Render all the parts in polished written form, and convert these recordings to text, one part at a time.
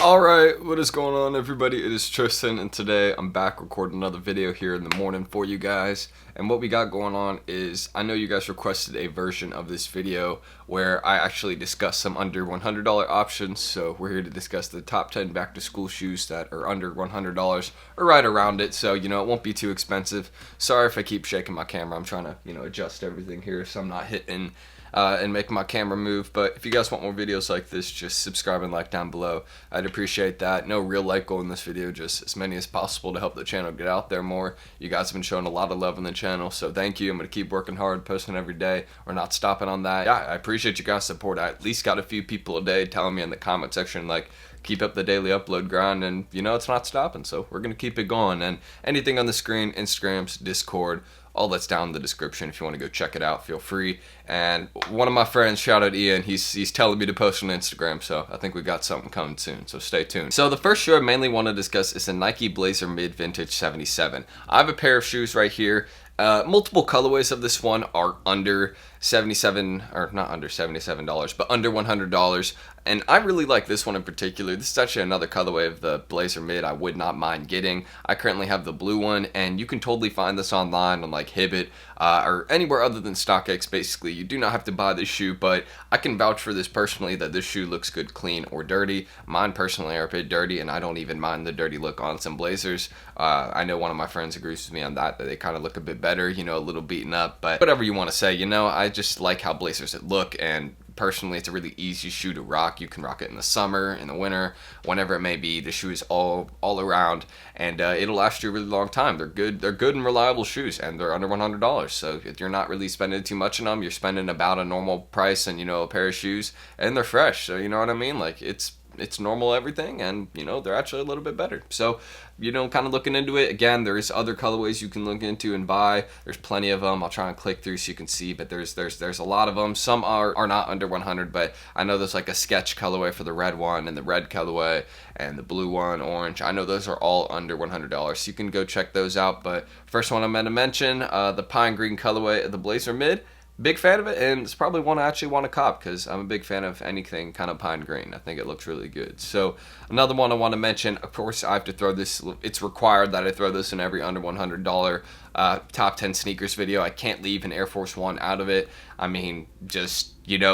Alright, what is going on everybody? It is Tristan and today I'm back recording another video here in the morning for you guys. And what we got going on is, I know you guys requested a version of this video where I actually discuss some under $100 options. So we're here to discuss the top 10 back to school shoes that are under $100 or right around it. So, it won't be too expensive. Sorry if I keep shaking my camera. I'm trying to, adjust everything here so I'm not hitting and make my camera move. But if you guys want more videos like this, just subscribe and like down below. I'd appreciate that. No real like goal in this video, just as many as possible to help the channel get out there more. You guys have been showing a lot of love on the channel, so thank you. I'm going to keep working hard, posting every day. We're not stopping on that. Yeah, I appreciate you guys' support. I at least got a few people a day telling me in the comment section, like, keep up the daily upload grind, and it's not stopping, so we're going to keep it going. And anything on the screen, Instagrams, Discord, all that's down in the description. If you want to go check it out, feel free. And one of my friends, shout out Ian, he's telling me to post on Instagram, so I think we got something coming soon, so stay tuned. So the first shoe I mainly want to discuss is the Nike Blazer Mid Vintage 77. I have a pair of shoes right here. Multiple colorways of this one are under $77, or not under $77, but under $100. And I really like this one in particular. This is actually another colorway of the Blazer Mid I would not mind getting. I currently have the blue one, and you can totally find this online on like Hibbett or anywhere other than StockX. Basically, you do not have to buy this shoe, but I can vouch for this personally that this shoe looks good, clean, or dirty. Mine personally are a bit dirty, and I don't even mind the dirty look on some Blazers. I know one of my friends agrees with me on that they kind of look a bit better, a little beaten up, but whatever you want to say, I just like how Blazers look, and personally it's a really easy shoe to rock. You can rock it in the summer, in the winter, whenever it may be. The shoe is all around, and it'll last you a really long time. They're good and reliable shoes, and they're under $100. So if you're not really spending too much on them, you're spending about a normal price and a pair of shoes, and they're fresh. So you know what I mean? Like it's normal everything, and they're actually a little bit better. So kind of looking into it again, there's other colorways you can look into and buy. There's plenty of them. I'll try and click through so you can see, but there's a lot of them. Some are not under 100, but I know there's like a sketch colorway for the red one, and the red colorway, and the blue one, orange. I know those are all under $100, so you can go check those out. But first one I'm going to mention, the pine green colorway of the Blazer Mid. Big fan of it, and it's probably one I actually want to cop because I'm a big fan of anything kind of pine green. I think it looks really good. So another one I want to mention, of course, I have to throw this. It's required that I throw this in every under $100 top 10 sneakers video. I can't leave an Air Force One out of it. I mean, just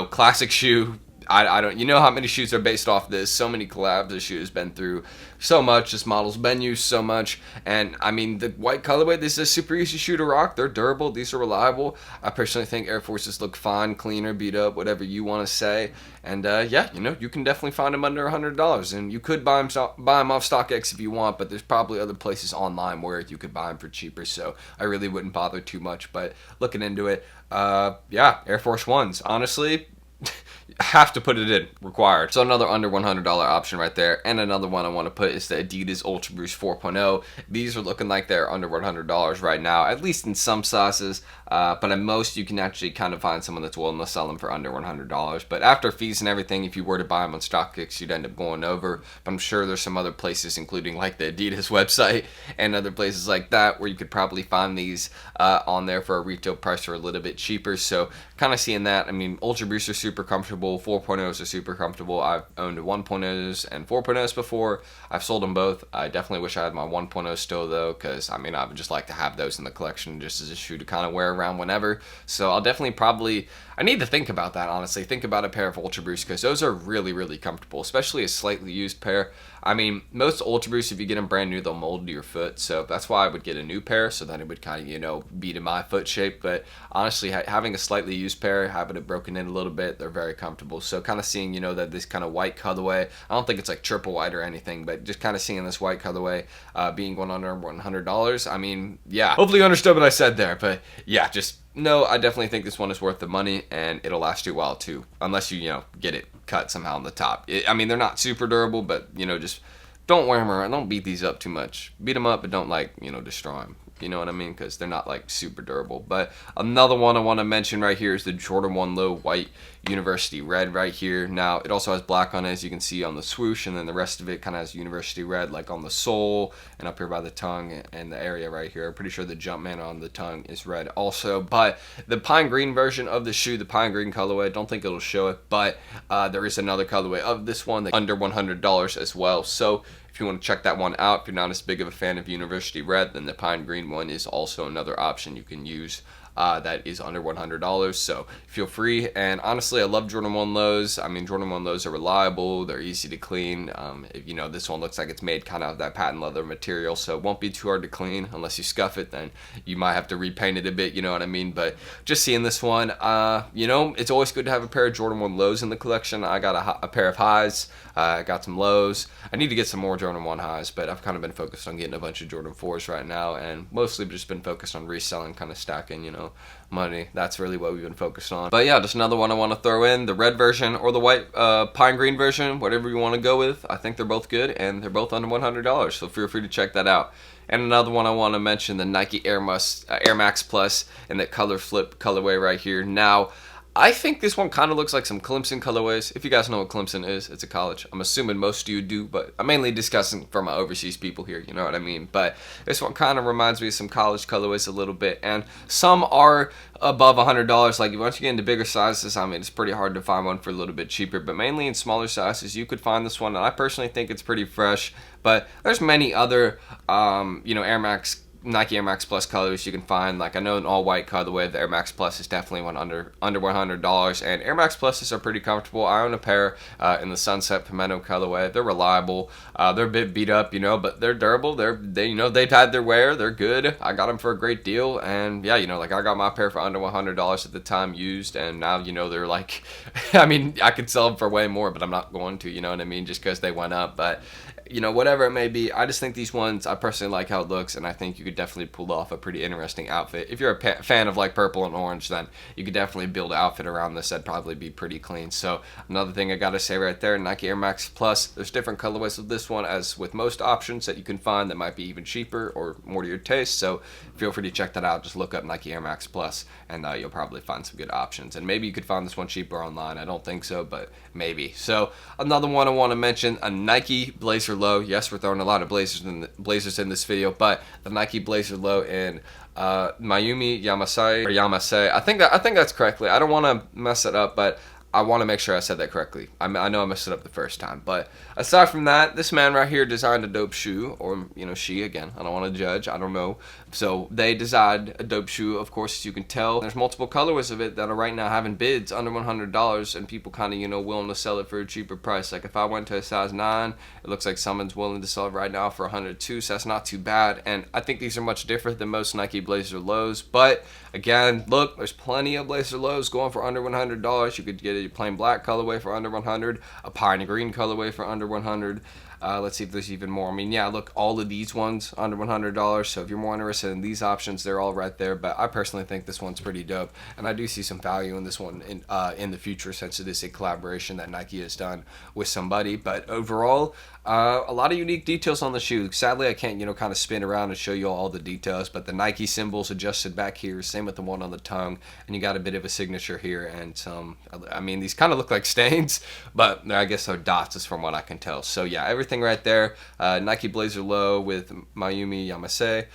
classic shoe. I don't, how many shoes are based off this? So many collabs this shoe has been through so much. This model's been used so much. And I mean, the white colorway, this is a super easy shoe to rock. They're durable. These are reliable. I personally think Air Forces look fine, cleaner, beat up, whatever you want to say. And yeah, you can definitely find them under $100. And you could buy them off StockX if you want, but there's probably other places online where you could buy them for cheaper. So I really wouldn't bother too much. But looking into it, yeah, Air Force Ones, honestly, have to put it in, required. So another under $100 option right there. And another one I want to put is the Adidas Ultra Boost 4.0. These are looking like they're under $100 right now, at least in some sizes, but at most you can actually kind of find someone that's willing to sell them for under $100. But after fees and everything, if you were to buy them on StockX, you'd end up going over. But I'm sure there's some other places, including like the Adidas website and other places like that, where you could probably find these on there for a retail price or a little bit cheaper. So kind of seeing that. I mean, Ultra Boosts are super comfortable. 4.0s are super comfortable. I've owned 1.0s and 4.0s before. I've sold them both. I definitely wish I had my 1.0 still though, because I mean, I would just like to have those in the collection just as a shoe to kind of wear around whenever. So I'll definitely I need to think about that, honestly. Think about a pair of Ultra Boosts, because those are really, really comfortable, especially a slightly used pair. I mean, most Ultra Boosts, if you get them brand new, they'll mold to your foot. So that's why I would get a new pair, so that it would kind of, be to my foot shape. But honestly, having a slightly used pair, having it broken in a little bit, they're very comfortable. So kind of seeing, that this kind of white colorway, I don't think it's like triple white or anything, but just kind of seeing this white colorway being going under $100. I mean, yeah, hopefully you understood what I said there. But yeah, no, I definitely think this one is worth the money, and it'll last you a while too, unless you, get it cut somehow on the top. I mean, they're not super durable, but, just don't wear them around. Don't beat these up too much. Beat them up, but don't, destroy them. You know what I mean? Because they're not like super durable. But another one I want to mention right here is the Jordan 1 Low White University Red right here. Now it also has black on it, as you can see on the swoosh, and then the rest of it kind of has University Red like on the sole and up here by the tongue and the area right here. I'm pretty sure the Jumpman on the tongue is red also. But the pine green version of the shoe, the pine green colorway, I don't think it'll show it, but there is another colorway of this one that's under $100 as well. So if you want to check that one out, if you're not as big of a fan of University Red, then the pine green one is also another option you can use. That is under $100, so feel free. And honestly, I love Jordan 1 Lows. I mean, Jordan 1 Lows are reliable, they're easy to clean. If, you know, this one looks like it's made kind of that patent leather material, so it won't be too hard to clean. Unless you scuff it, then you might have to repaint it a bit, you know what I mean? But just seeing this one, you know, it's always good to have a pair of Jordan 1 Lows in the collection. I got a pair of highs, I got some lows. I need to get some more Jordan 1 highs, but I've kind of been focused on getting a bunch of Jordan 4s right now, and mostly just been focused on reselling, kind of stacking, you know, money. That's really what we've been focused on. But yeah, just another one I want to throw in, the red version or the white pine green version, whatever you want to go with. I think they're both good, and they're both under $100, so feel free to check that out. And another one I want to mention, the Nike Air Max Plus in that color flip colorway right here. Now, I think this one kind of looks like some Clemson colorways. If you guys know what Clemson is, it's a college. I'm assuming most of you do, but I'm mainly discussing for my overseas people here, you know what I mean? But this one kind of reminds me of some college colorways a little bit, and some are above $100. Like once you get into bigger sizes, I mean, it's pretty hard to find one for a little bit cheaper, but mainly in smaller sizes, you could find this one, and I personally think it's pretty fresh. But there's many other, you know, Nike Air Max Plus colors you can find. Like I know an all white colorway, the Air Max Plus is definitely one under $100, and Air Max Pluses are pretty comfortable. I own a pair in the Sunset Pimento colorway. They're reliable. They're a bit beat up, you know, but they're durable. They you know, they've had their wear. They're good. I got them for a great deal, and yeah, you know, like I got my pair for under $100 at the time used, and now, you know, they're like, I mean, I could sell them for way more, but I'm not going to, you know what I mean, just because they went up. But you know, whatever it may be, I just think these ones, I personally like how it looks, and I think you could definitely pull off a pretty interesting outfit. If you're a fan of like purple and orange, then you could definitely build an outfit around this. That'd probably be pretty clean. So another thing I gotta say right there, Nike Air Max Plus, there's different colorways of this one, as with most options that you can find that might be even cheaper or more to your taste. So feel free to check that out. Just look up Nike Air Max Plus, and you'll probably find some good options. And maybe you could find this one cheaper online. I don't think so, but maybe. So another one I want to mention, a Nike Blazer Low. Yes, we're throwing a lot of blazers in this video, but the Nike Blazer Low in Mayumi Yamasei. I think that's correctly. I don't want to mess it up, but I want to make sure I said that correctly. I know I messed it up the first time, but aside from that, this man right here designed a dope shoe, or, you know, she, again, I don't want to judge, I don't know. So they designed a dope shoe, of course, as you can tell. There's multiple colorways of it that are right now having bids under $100, and people kind of, you know, willing to sell it for a cheaper price. Like if I went to a size 9, it looks like someone's willing to sell it right now for 102, so that's not too bad. And I think these are much different than most Nike Blazer Lows, but again, look, there's plenty of Blazer Lows going for under $100. You could get a plain black colorway for under $100, a pine green colorway for under $100. Let's see if there's even more. I mean, yeah, look, all of these ones under $100. So if you're more interested in these options, they're all right there. But I personally think this one's pretty dope, and I do see some value in this one in the future, since it is a collaboration that Nike has done with somebody. But overall, a lot of unique details on the shoe. Sadly, I can't, you know, kind of spin around and show you all the details, but the Nike symbols adjusted back here, same with the one on the tongue, and you got a bit of a signature here, and some, I mean, these kind of look like stains, but I guess they're dots, is from what I can tell. So yeah, everything right there, Nike Blazer Low with Mayumi Yamasei.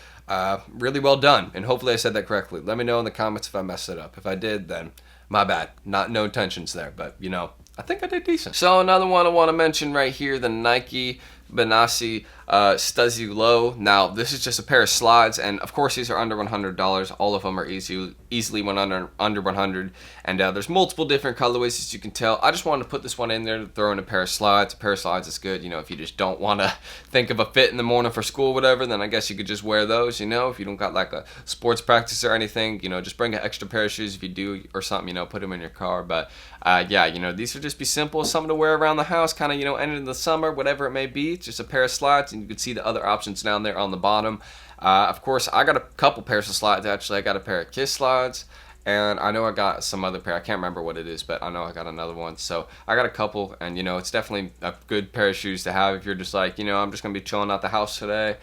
Really well done, and hopefully I said that correctly. Let me know in the comments if I messed it up. If I did, then my bad. No intentions there, but you know, I think I did decent. So another one I want to mention right here, the Nike Banasi Stuzzy Low. Now this is just a pair of slides, and of course these are under $100. All of them are easily went under 100, and there's multiple different colorways, as you can tell. I just wanted to put this one in there to throw in a pair of slides. A pair of slides is good, you know, if you just don't want to think of a fit in the morning for school, whatever, then I guess you could just wear those, you know, if you don't got like a sports practice or anything, you know, just bring an extra pair of shoes if you do, or something, you know, put them in your car. But yeah, you know, these would just be simple, something to wear around the house, kind of, you know, ending the summer, whatever it may be. It's just a pair of slides, and you can see the other options down there on the bottom. Of course, I got a couple pairs of slides, actually. I got a pair of Kiss slides, And I know I got some other pair. I can't remember what it is, but I know I got another one. So I got a couple, and you know, it's definitely a good pair of shoes to have if you're just like, you know, I'm just gonna be chilling out the house today,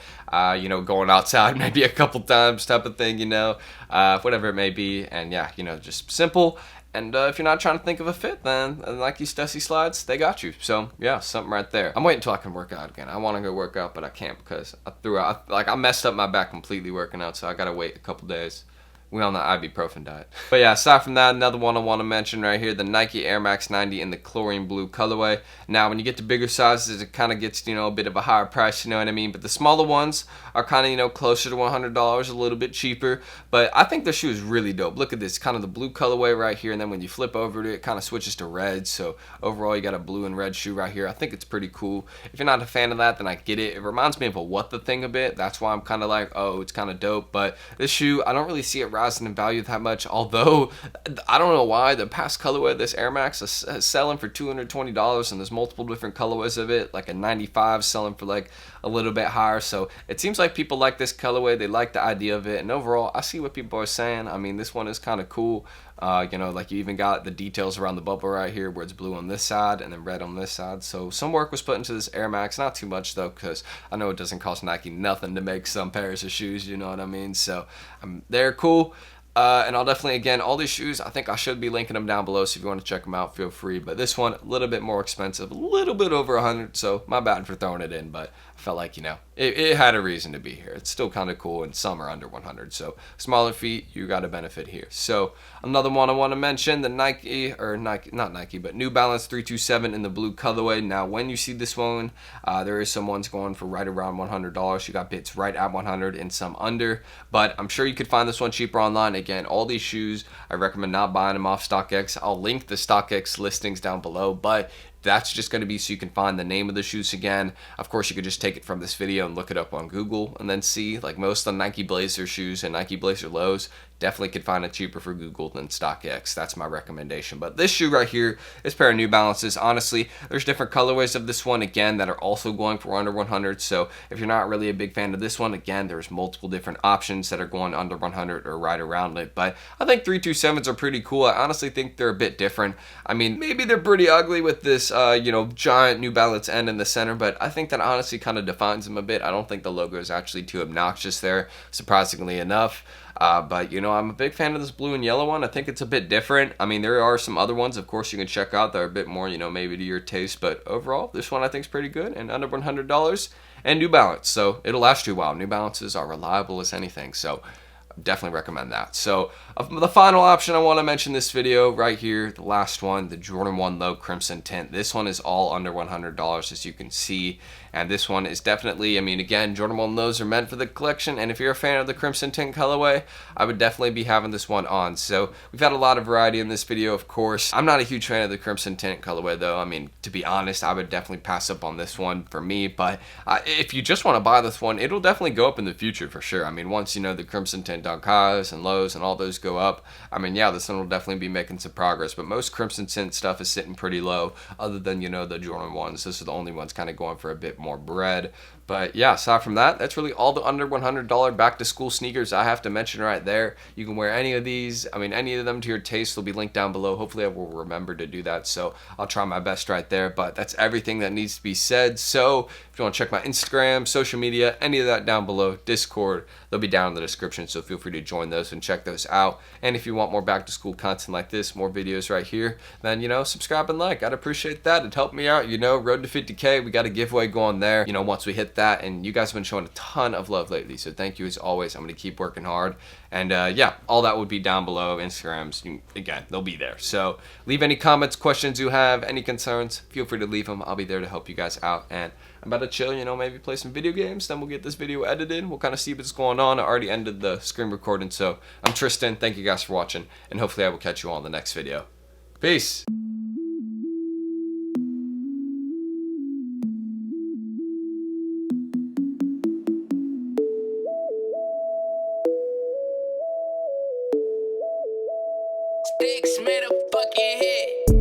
you know, going outside maybe a couple times type of thing, you know, whatever it may be. And yeah, you know, just simple. And if you're not trying to think of a fit, then Nike Stussy Slides, they got you. So yeah, something right there. I'm waiting until I can work out again. I want to go work out, but I can't because I messed up my back completely working out, so I gotta wait a couple days. We on the ibuprofen diet. But yeah, aside from that, another one I want to mention right here, the Nike Air Max 90 in the chlorine blue colorway. Now, when you get to bigger sizes, it kind of gets, you know, a bit of a higher price, you know what I mean? But the smaller ones are kind of, you know, closer to $100, a little bit cheaper. But I think the shoe is really dope. Look at this, kind of the blue colorway right here, and then when you flip over to it, it kind of switches to red. So overall, you got a blue and red shoe right here. I think it's pretty cool. If you're not a fan of that, then I get it. It reminds me of a What The Thing a bit. That's why I'm kind of like, oh, it's kind of dope. But this shoe, I don't really see it rising in value that much, although I don't know why the past colorway of this Air Max is selling for $220, and there's multiple different colorways of it, like a 95 selling for like a little bit higher. So it seems like people like this colorway, they like the idea of it, and overall I see what people are saying. I mean, this one is kind of cool. You know, like you even got the details around the bubble right here where it's blue on this side and then red on this side. So some work was put into this Air Max, not too much though, because I know it doesn't cost Nike nothing to make some pairs of shoes, you know what I mean? So they're cool. And I'll definitely, again, all these shoes, I think I should be linking them down below, so if you want to check them out, feel free. But this one, a little bit more expensive, a little bit over 100, so my bad for throwing it in, but I felt like, you know, it had a reason to be here. It's still kind of cool, and some are under 100, so smaller feet, you got a benefit here. So another one I want to mention, the not Nike, but New Balance 327 in the blue colorway. Now, when you see this one, there is some ones going for right around $100. You got bits right at 100 and some under, but I'm sure you could find this one cheaper online. Again, all these shoes, I recommend not buying them off StockX. I'll link the StockX listings down below, but that's just going to be so you can find the name of the shoes again. Of course, you could just take it from this video and look it up on Google and then see, like most of the Nike Blazer shoes and Nike Blazer lows, definitely could find it cheaper for Google than StockX. That's my recommendation. But this shoe right here, this pair of New Balances, honestly, there's different colorways of this one, again, that are also going for under 100. So if you're not really a big fan of this one, again, there's multiple different options that are going under 100 or right around it. But I think 327s are pretty cool. I honestly think they're a bit different. I mean, maybe they're pretty ugly with this, you know, giant New Balance end in the center, but I think that honestly kind of defines them a bit. I don't think the logo is actually too obnoxious there, surprisingly enough. But, you know, I'm a big fan of this blue and yellow one. I think it's a bit different. I mean, there are some other ones, of course, you can check out that are a bit more, you know, maybe to your taste. But overall, this one I think is pretty good and under $100 and New Balance. So it'll last you a while. New Balances are reliable as anything. So definitely recommend that. So the final option I want to mention this video right here, the last one, the Jordan 1 Low Crimson Tint. This one is all under $100, as you can see, and this one is definitely, I mean, again, Jordan 1 Lows are meant for the collection, and if you're a fan of the Crimson Tint colorway, I would definitely be having this one on. So we've had a lot of variety in this video, of course. I'm not a huge fan of the Crimson Tint colorway though. I mean, to be honest, I would definitely pass up on this one for me, but if you just want to buy this one, it'll definitely go up in the future for sure. I mean, once, you know, the Crimson Tint highs and lows and all those go up, I mean, yeah, this one will definitely be making some progress, but most Crimson Tint stuff is sitting pretty low, other than, you know, the Jordan 1s. This is the only ones kind of going for a bit more bread. But yeah, aside from that, that's really all the under $100 back to school sneakers I have to mention right there. You can wear any of these. I mean, any of them to your taste will be linked down below. Hopefully I will remember to do that, so I'll try my best right there. But that's everything that needs to be said. So if you want to check my Instagram, social media, any of that down below, Discord, they'll be down in the description, so feel free to join those and check those out. And if you want more back to school content like this, more videos right here, then, you know, subscribe and like. I'd appreciate that. It'd help me out. You know, road to 50K, we got a giveaway going there, you know, once we hit that, and you guys have been showing a ton of love lately, so thank you as always. I'm going to keep working hard, and yeah, all that would be down below. Instagrams, again, they'll be there, so leave any comments, questions you have, any concerns, feel free to leave them. I'll be there to help you guys out, and I'm about to chill, you know, maybe play some video games, then we'll get this video edited. We'll kind of see what's going on. I already ended the screen recording, so I'm Tristan. Thank you guys for watching, and hopefully I will catch you all in the next video. Peace. Sticks made a fucking hit.